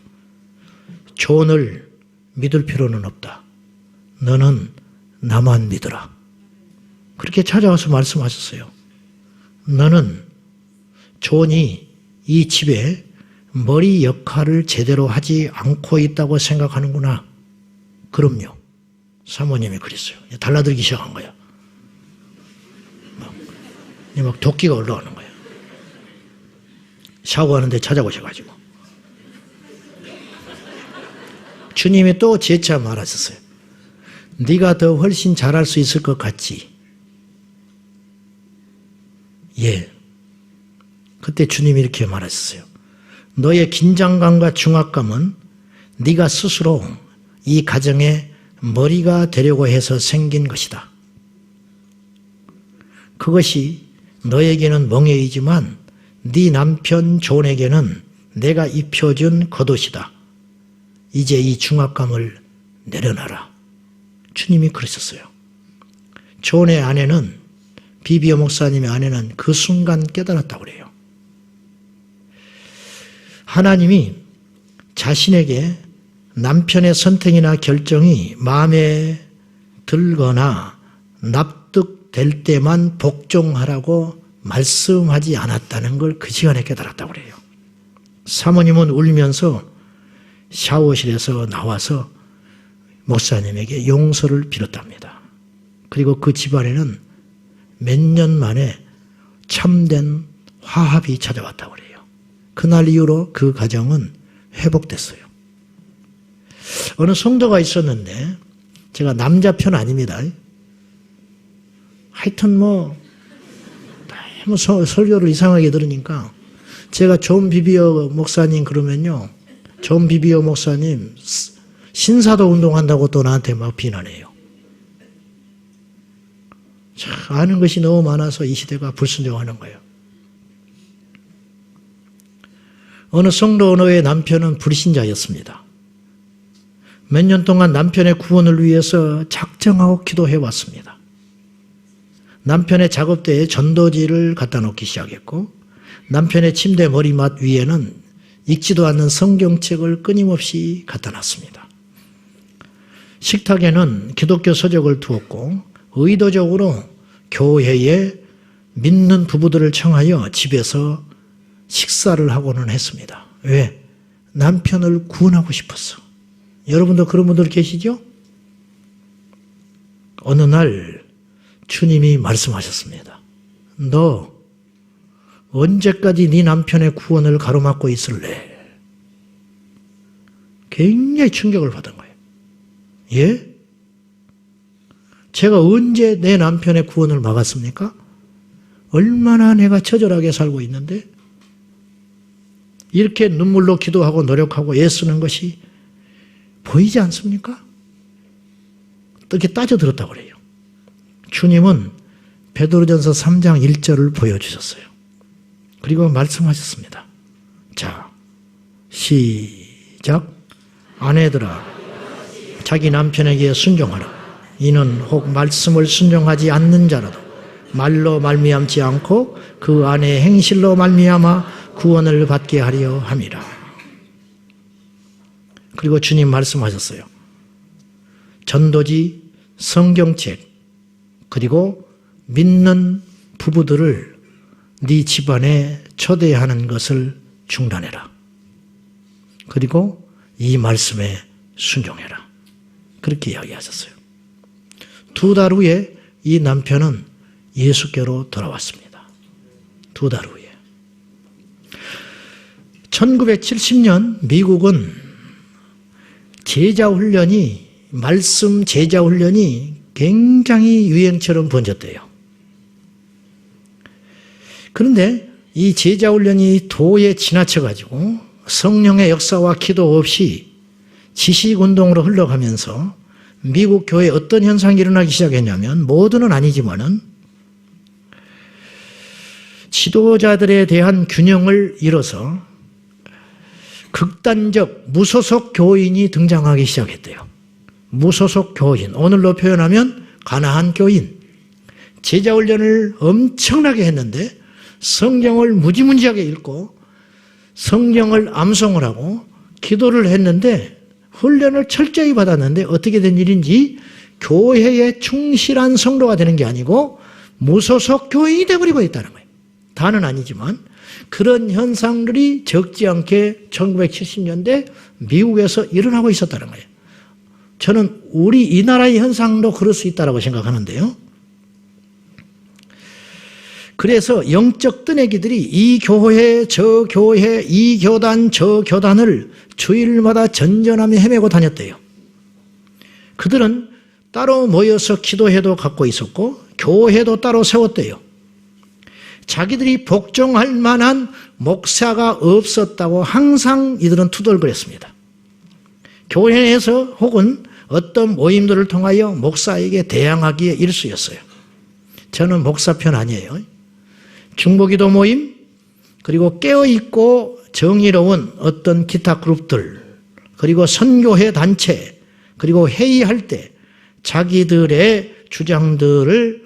존을 믿을 필요는 없다. 너는 나만 믿어라. 그렇게 찾아와서 말씀하셨어요. 너는 존이 이 집에 머리 역할을 제대로 하지 않고 있다고 생각하는구나. 그럼요. 사모님이 그랬어요. 달라들기 시작한 거야. 막 도끼가 올라오는 거야. 샤워하는데 찾아오셔가지고. 주님이 또 재차 말하셨어요. 네가 더 훨씬 잘할 수 있을 것 같지? 예. 그때 주님이 이렇게 말하셨어요. 너의 긴장감과 중압감은 네가 스스로 이 가정의 머리가 되려고 해서 생긴 것이다. 그것이 너에게는 멍해이지만 네 남편 존에게는 내가 입혀준 겉옷이다. 이제 이 중압감을 내려놔라. 주님이 그러셨어요. 존의 아내는, 비비어 목사님의 아내는 그 순간 깨달았다고 그래요. 하나님이 자신에게 남편의 선택이나 결정이 마음에 들거나 납득될 때만 복종하라고 말씀하지 않았다는 걸 그 시간에 깨달았다고 그래요. 사모님은 울면서 샤워실에서 나와서 목사님에게 용서를 빌었답니다. 그리고 그 집안에는 몇 년 만에 참된 화합이 찾아왔다고 그래요. 그날 이후로 그 가정은 회복됐어요. 어느 성도가 있었는데, 제가 남자 편 아닙니다. 하여튼 너무 설교를 이상하게 들으니까 제가 존 비비어 목사님 그러면요, 존 비비어 목사님 신사도 운동한다고 또 나한테 막 비난해요. 참 아는 것이 너무 많아서 이 시대가 불순종하는 거예요. 어느 성도의 남편은 불신자였습니다. 몇 년 동안 남편의 구원을 위해서 작정하고 기도해 왔습니다. 남편의 작업대에 전도지를 갖다 놓기 시작했고, 남편의 침대 머리맡 위에는 읽지도 않는 성경책을 끊임없이 갖다 놨습니다. 식탁에는 기독교 서적을 두었고 의도적으로 교회에 믿는 부부들을 청하여 집에서 식사를 하고는 했습니다. 왜? 남편을 구원하고 싶었어. 여러분도 그런 분들 계시죠? 어느 날 주님이 말씀하셨습니다. 너 언제까지 네 남편의 구원을 가로막고 있을래? 굉장히 충격을 받은 거예요. 예? 제가 언제 내 남편의 구원을 막았습니까? 얼마나 내가 처절하게 살고 있는데 이렇게 눈물로 기도하고 노력하고 애쓰는 것이 보이지 않습니까? 이렇게 따져 들었다고 그래요. 주님은 베드로전서 3장 1절을 보여주셨어요. 그리고 말씀하셨습니다. 자, 시작. 아내들아, 자기 남편에게 순종하라. 이는 혹 말씀을 순종하지 않는 자라도 말로 말미암지 않고 그 안에 행실로 말미암아 구원을 받게 하려 함이라. 그리고 주님 말씀하셨어요. 전도지, 성경책, 그리고 믿는 부부들을 네 집안에 초대하는 것을 중단해라. 그리고 이 말씀에 순종해라. 그렇게 이야기하셨어요. 2달 후에 이 남편은 예수께로 돌아왔습니다. 2달 후에. 1970년 미국은 제자훈련이, 말씀 제자훈련이 굉장히 유행처럼 번졌대요. 그런데 이 제자훈련이 도에 지나쳐가지고 성령의 역사와 기도 없이 지식운동으로 흘러가면서 미국 교회에 어떤 현상이 일어나기 시작했냐면, 모두는 아니지만은 지도자들에 대한 균형을 잃어서 극단적 무소속 교인이 등장하기 시작했대요. 무소속 교인, 오늘로 표현하면 가나안 교인. 제자훈련을 엄청나게 했는데 성경을 무지문지하게 읽고 성경을 암송을 하고 기도를 했는데, 훈련을 철저히 받았는데 어떻게 된 일인지 교회에 충실한 성도가 되는 게 아니고 무소속 교인이 되어버리고 있다는 거예요. 다는 아니지만 그런 현상들이 적지 않게 1970년대 미국에서 일어나고 있었다는 거예요. 저는 우리 이 나라의 현상도 그럴 수 있다고 생각하는데요. 그래서 영적 뜨내기들이 이 교회, 저 교회, 이 교단, 저 교단을 주일마다 전전하며 헤매고 다녔대요. 그들은 따로 모여서 기도회도 갖고 있었고 교회도 따로 세웠대요. 자기들이 복종할 만한 목사가 없었다고 항상 이들은 투덜거렸습니다. 교회에서 혹은 어떤 모임들을 통하여 목사에게 대항하기에 일쑤였어요. 저는 목사 편 아니에요. 중보기도 모임, 그리고 깨어있고 정의로운 어떤 기타 그룹들, 그리고 선교회 단체, 그리고 회의할 때 자기들의 주장들을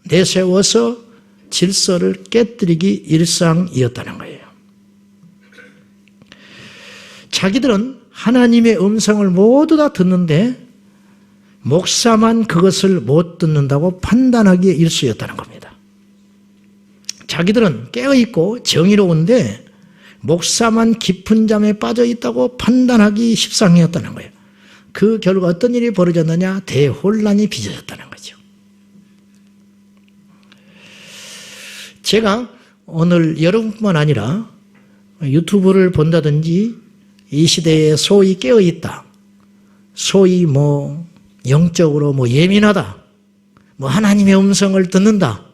내세워서 질서를 깨뜨리기 일상이었다는 거예요. 자기들은 하나님의 음성을 모두 다 듣는데 목사만 그것을 못 듣는다고 판단하기에 일쑤였다는 겁니다. 자기들은 깨어있고 정의로운데 목사만 깊은 잠에 빠져 있다고 판단하기 십상이었다는 거예요. 그 결과 어떤 일이 벌어졌느냐? 대혼란이 빚어졌다는 거죠. 제가 오늘 여러분뿐만 아니라 유튜브를 본다든지 이 시대에 소위 깨어있다, 소위 영적으로 예민하다, 하나님의 음성을 듣는다,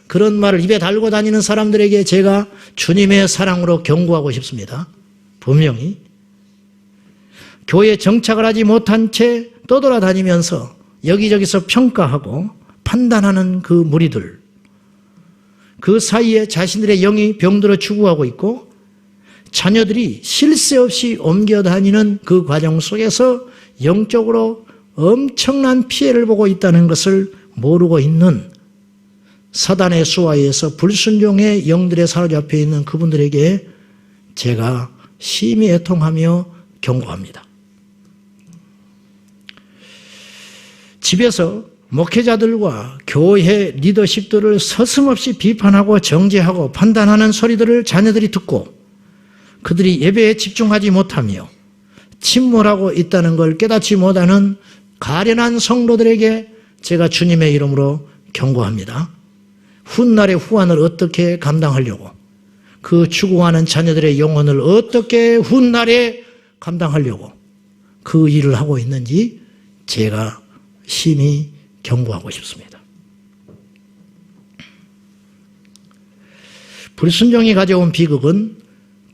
그런 말을 입에 달고 다니는 사람들에게 제가 주님의 사랑으로 경고하고 싶습니다. 분명히 교회에 정착을 하지 못한 채 떠돌아다니면서 여기저기서 평가하고 판단하는 그 무리들, 그 사이에 자신들의 영이 병들어 죽어가고 있고 자녀들이 쉴 새 없이 옮겨다니는 그 과정 속에서 영적으로 엄청난 피해를 보고 있다는 것을 모르고 있는 사단의 수하에서 불순종의 영들에 사로잡혀 있는 그분들에게 제가 심히 애통하며 경고합니다. 집에서 목회자들과 교회 리더십들을 서슴없이 비판하고 정죄하고 판단하는 소리들을 자녀들이 듣고 그들이 예배에 집중하지 못하며 침몰하고 있다는 걸 깨닫지 못하는 가련한 성도들에게 제가 주님의 이름으로 경고합니다. 훗날의 후환을 어떻게 감당하려고, 그 추구하는 자녀들의 영혼을 어떻게 훗날에 감당하려고 그 일을 하고 있는지 제가 심히 경고하고 싶습니다. 불순종이 가져온 비극은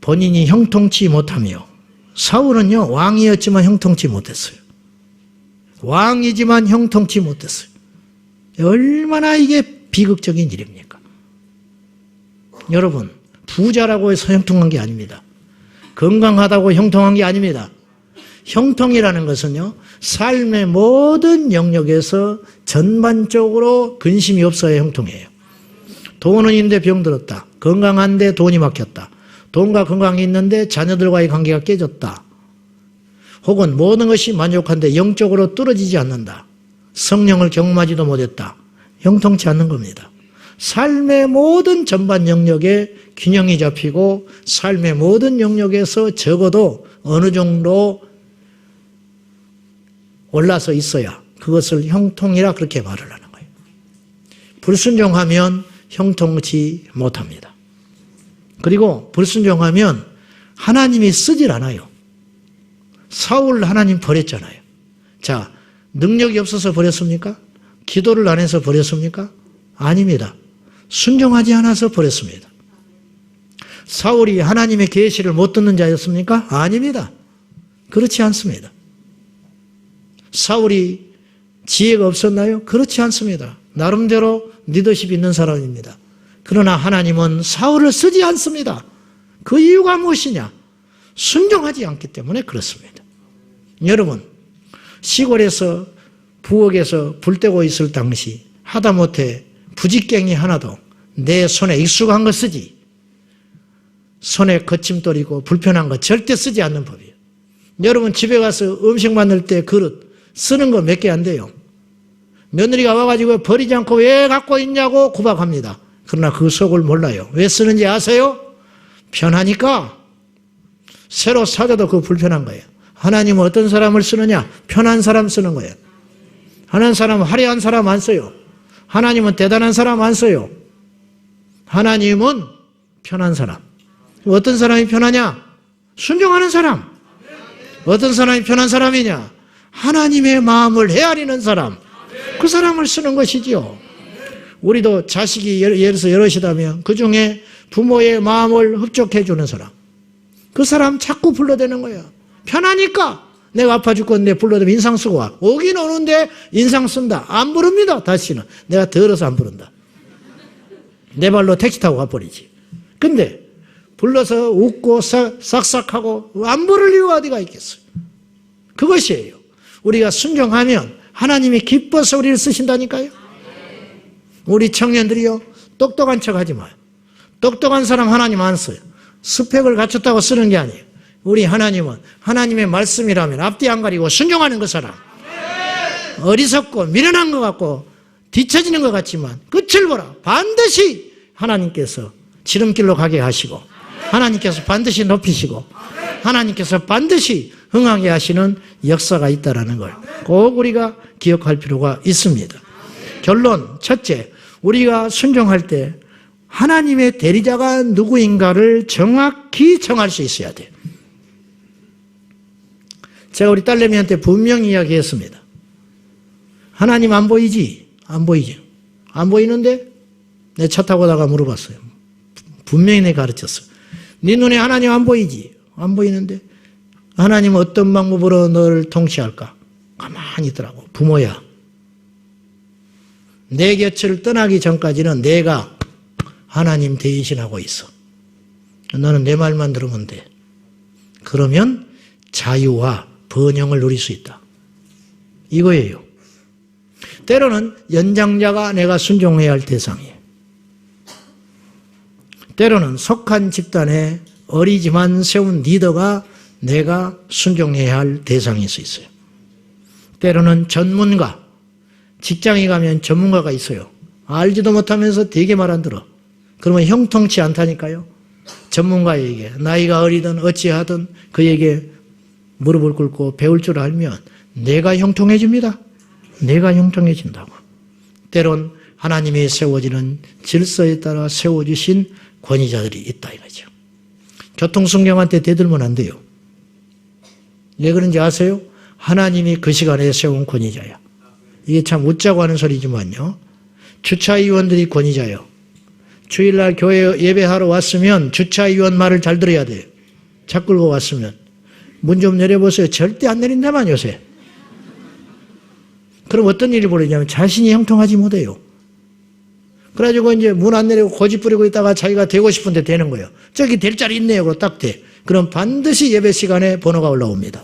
본인이 형통치 못하며, 사울은요 왕이었지만 형통치 못했어요. 왕이지만 형통치 못했어요. 얼마나 이게 비극적인 일입니까? 여러분, 부자라고 해서 형통한 게 아닙니다. 건강하다고 형통한 게 아닙니다. 형통이라는 것은요, 삶의 모든 영역에서 전반적으로 근심이 없어야 형통해요. 돈은 있는데 병들었다. 건강한데 돈이 막혔다. 돈과 건강이 있는데 자녀들과의 관계가 깨졌다. 혹은 모든 것이 만족한데 영적으로 뚫어지지 않는다. 성령을 경험하지도 못했다. 형통치 않는 겁니다. 삶의 모든 전반 영역에 균형이 잡히고 삶의 모든 영역에서 적어도 어느 정도 올라서 있어야 그것을 형통이라 그렇게 말을 하는 거예요. 불순종하면 형통치 못합니다. 그리고 불순종하면 하나님이 쓰질 않아요. 사울 하나님 버렸잖아요. 자, 능력이 없어서 버렸습니까? 기도를 안 해서 버렸습니까? 아닙니다. 순종하지 않아서 버렸습니다. 사울이 하나님의 계시를 못 듣는 자였습니까? 아닙니다. 그렇지 않습니다. 사울이 지혜가 없었나요? 그렇지 않습니다. 나름대로 리더십 있는 사람입니다. 그러나 하나님은 사울을 쓰지 않습니다. 그 이유가 무엇이냐? 순종하지 않기 때문에 그렇습니다. 여러분, 시골에서 부엌에서 불 떼고 있을 당시 하다못해 부직갱이 하나도 내 손에 익숙한 거 쓰지, 손에 거침돌이고 불편한 거 절대 쓰지 않는 법이에요. 여러분, 집에 가서 음식 만들 때 그릇 쓰는 거 몇 개 안 돼요. 며느리가 와가지고 버리지 않고 왜 갖고 있냐고 구박합니다. 그러나 그 속을 몰라요. 왜 쓰는지 아세요? 편하니까. 새로 사줘도 그거 불편한 거예요. 하나님은 어떤 사람을 쓰느냐? 편한 사람 쓰는 거예요. 하나님 사람은 화려한 사람 안 써요. 하나님은 대단한 사람 안 써요. 하나님은 편한 사람. 어떤 사람이 편하냐? 순종하는 사람. 어떤 사람이 편한 사람이냐? 하나님의 마음을 헤아리는 사람. 그 사람을 쓰는 것이지요. 우리도 자식이 예를 들어서 여럿이다면 그 중에 부모의 마음을 흡족해 주는 사람. 그 사람 자꾸 불러대는 거야. 편하니까. 내가 아파 죽겠는데 불러대면 인상 쓰고 와. 오긴 오는데 인상 쓴다. 안 부릅니다. 다시는. 내가 더러서 안 부른다. 내 발로 택시 타고 가버리지. 근데 불러서 웃고 싹싹하고 안 부를 이유가 어디가 있겠어요. 그것이에요. 우리가 순종하면 하나님이 기뻐서 우리를 쓰신다니까요. 우리 청년들이요, 똑똑한 척 하지 마요. 똑똑한 사람 하나님 안 써요. 스펙을 갖췄다고 쓰는 게 아니에요. 우리 하나님은 하나님의 말씀이라면 앞뒤 안 가리고 순종하는 그 사람. 어리석고 미련한 것 같고 뒤처지는 것 같지만 끝을 보라. 반드시 하나님께서 지름길로 가게 하시고 하나님께서 반드시 높이시고 하나님께서 반드시 흥하게 하시는 역사가 있다는 걸 꼭 우리가 기억할 필요가 있습니다. 결론, 첫째, 우리가 순종할 때 하나님의 대리자가 누구인가를 정확히 정할 수 있어야 돼요. 제가 우리 딸내미한테 분명히 이야기했습니다. 하나님 안 보이지? 안 보이죠. 안 보이는데 내 차 타고 다가 물어봤어요. 분명히 내가 가르쳤어. 네 눈에 하나님 안 보이지? 안 보이는데 하나님은 어떤 방법으로 너를 통치할까? 가만히 있더라고. 부모야. 내 곁을 떠나기 전까지는 내가 하나님 대신하고 있어. 너는 내 말만 들으면 돼. 그러면 자유와 번영을 누릴 수 있다. 이거예요. 때로는 연장자가 내가 순종해야 할 대상이에요. 때로는 속한 집단의 어리지만 세운 리더가 내가 순종해야 할 대상일 수 있어요. 때로는 전문가, 직장에 가면 전문가가 있어요. 알지도 못하면서 되게 말 안 들어. 그러면 형통치 않다니까요. 전문가에게 나이가 어리든 어찌하든 그에게 무릎을 꿇고 배울 줄 알면 내가 형통해집니다. 내가 형통해진다고. 때론 하나님이 세워지는 질서에 따라 세워주신 권위자들이 있다 이거죠. 교통순경한테 대들면 안 돼요. 왜 그런지 아세요? 하나님이 그 시간에 세운 권위자야. 이게 참 웃자고 하는 소리지만요. 주차위원들이 권위자예요. 주일날 교회 예배하러 왔으면 주차위원 말을 잘 들어야 돼요. 차 끌고 왔으면. 문 좀 내려보세요. 절대 안 내린다만 요새. 그럼 어떤 일이 벌어지냐면 자신이 형통하지 못해요. 그래가지고 이제 문 안 내리고 고집 부리고 있다가 자기가 되고 싶은데 되는 거예요. 저기 될 자리 있네요. 그러고 딱 돼. 그럼 반드시 예배 시간에 번호가 올라옵니다.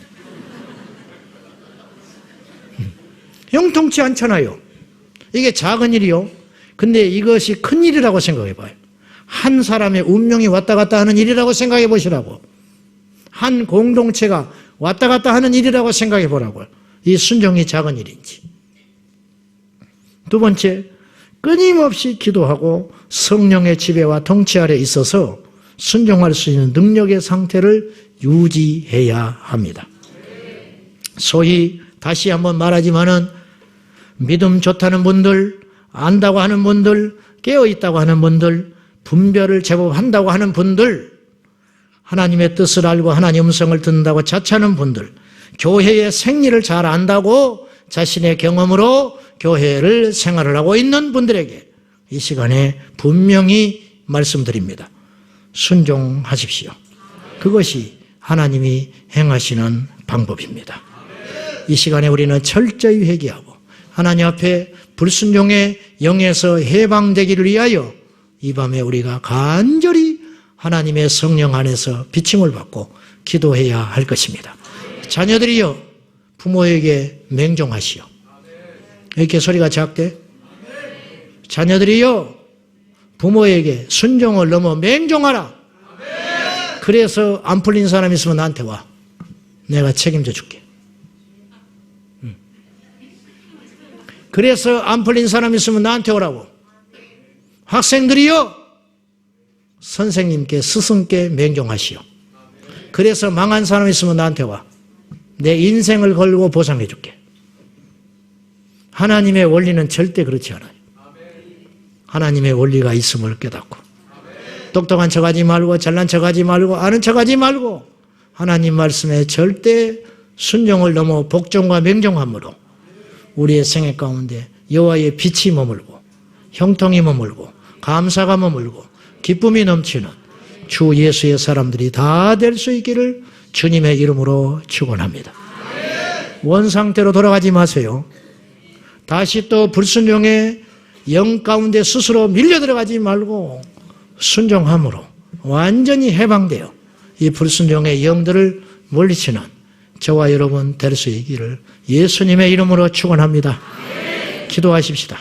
형통치 않잖아요. 이게 작은 일이요. 근데 이것이 큰 일이라고 생각해 봐요. 한 사람의 운명이 왔다 갔다 하는 일이라고 생각해 보시라고. 한 공동체가 왔다 갔다 하는 일이라고 생각해 보라고요. 이 순종이 작은 일인지. 두 번째, 끊임없이 기도하고 성령의 지배와 통치 아래 있어서 순종할 수 있는 능력의 상태를 유지해야 합니다. 소위 다시 한번 말하지만은 믿음 좋다는 분들, 안다고 하는 분들, 깨어있다고 하는 분들, 분별을 제법 한다고 하는 분들, 하나님의 뜻을 알고 하나님 음성을 듣는다고 자처하는 분들, 교회의 생리를 잘 안다고 자신의 경험으로 교회를 생활을 하고 있는 분들에게 이 시간에 분명히 말씀드립니다. 순종하십시오. 그것이 하나님이 행하시는 방법입니다. 이 시간에 우리는 철저히 회개하고 하나님 앞에 불순종의 영에서 해방되기를 위하여 이 밤에 우리가 간절히 하나님의 성령 안에서 비침을 받고 기도해야 할 것입니다. 자녀들이여 부모에게 맹종하시오. 이렇게 소리가 작대? 자녀들이여 부모에게 순종을 넘어 맹종하라. 그래서 안 풀린 사람 있으면 나한테 와. 내가 책임져 줄게. 그래서 안 풀린 사람 있으면 나한테 오라고. 학생들이여 선생님께 스승께 맹종하시오. 그래서 망한 사람 있으면 나한테 와. 내 인생을 걸고 보상해 줄게. 하나님의 원리는 절대 그렇지 않아요. 하나님의 원리가 있음을 깨닫고 똑똑한 척하지 말고 잘난 척하지 말고 아는 척하지 말고 하나님 말씀에 절대 순종을 넘어 복종과 맹종함으로 우리의 생애 가운데 여호와의 빛이 머물고 형통이 머물고 감사가 머물고 기쁨이 넘치는 주 예수의 사람들이 다 될 수 있기를 주님의 이름으로 축원합니다. 원상태로 돌아가지 마세요. 다시 또 불순종의 영 가운데 스스로 밀려 들어가지 말고 순종함으로 완전히 해방되어 이 불순종의 영들을 물리치는 저와 여러분 될 수 있기를 예수님의 이름으로 축원합니다. 기도하십시다.